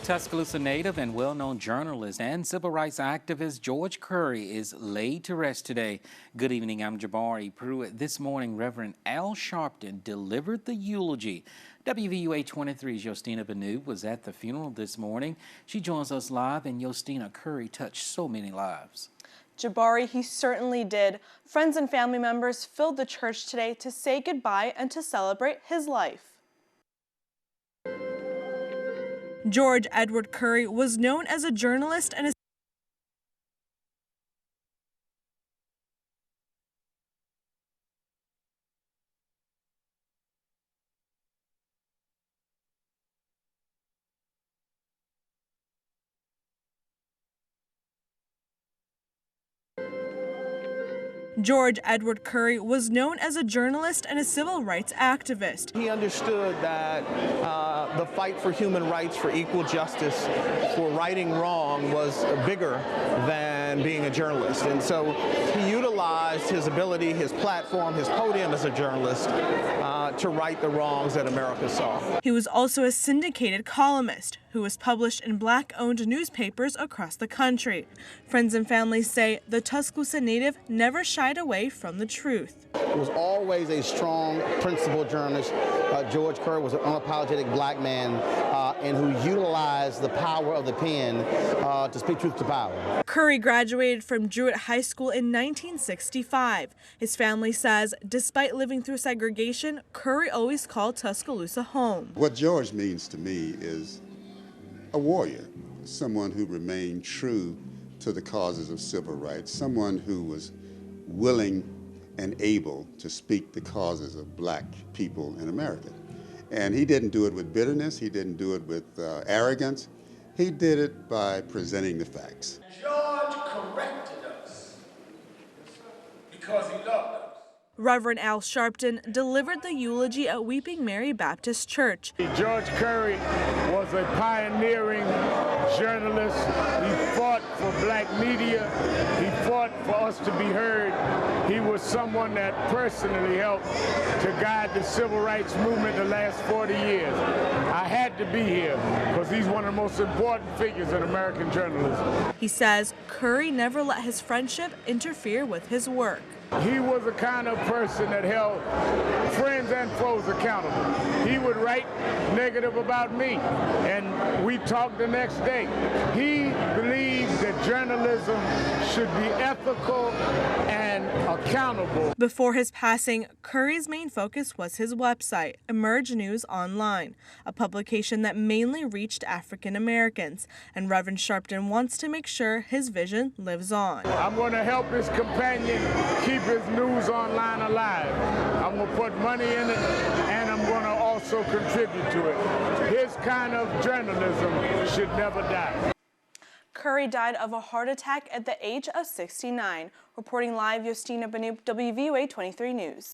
Tuscaloosa native and well-known journalist and civil rights activist George Curry is laid to rest today. Good evening, I'm Jabari Pruitt. This morning, Reverend Al Sharpton delivered the eulogy. WVUA 23's Yostina Benoot was at the funeral this morning. She joins us live, and Yostina, Curry touched so many lives. Jabari, he certainly did. Friends and family members filled the church today to say goodbye and to celebrate his life. George Edward Curry was known as a journalist and a George Edward Curry was known as a journalist and a civil rights activist. He understood that the fight for human rights, for equal justice, for righting wrong was bigger than being a journalist. And so he utilized his ability, his platform, his podium as a journalist to right the wrongs that America saw. He was also a syndicated columnist who was published in Black-owned newspapers across the country. Friends and family say the Tuscaloosa native never shied away from the truth. He was always a strong, principled journalist. George Curry was an unapologetic black man and who utilized the power of the pen to speak truth to power. Curry graduated from Druitt High School in 1965. His family says, despite living through segregation, Curry always called Tuscaloosa home. What George means to me is a warrior, someone who remained true to the causes of civil rights, someone who was willing and able to speak the causes of black people in America. And he didn't do it with bitterness, he didn't do it with arrogance, he did it by presenting the facts. George corrected us because he loved us. Reverend Al Sharpton delivered the eulogy at Weeping Mary Baptist Church. George Curry was a pioneering journalist. He fought for black media. He fought for us to be heard. He was someone that personally helped to guide the civil rights movement the last 40 years. I had to be here because he's one of the most important figures in American journalism. He says Curry never let his friendship interfere with his work. He was the kind of person that held friends and foes accountable. He would write negative about me, and we talked the next day. He believed that journalism should be ethical and accountable. Before his passing, Curry's main focus was his website, Emerge News Online, a publication that mainly reached African Americans, and Reverend Sharpton wants to make sure his vision lives on. I'm going to help his companion keep his news online alive. I'm going to put money in it, and I'm going to also contribute to it. His kind of journalism should never die. Curry died of a heart attack at the age of 69. Reporting live, Yostina Benoot, WVUA 23 News.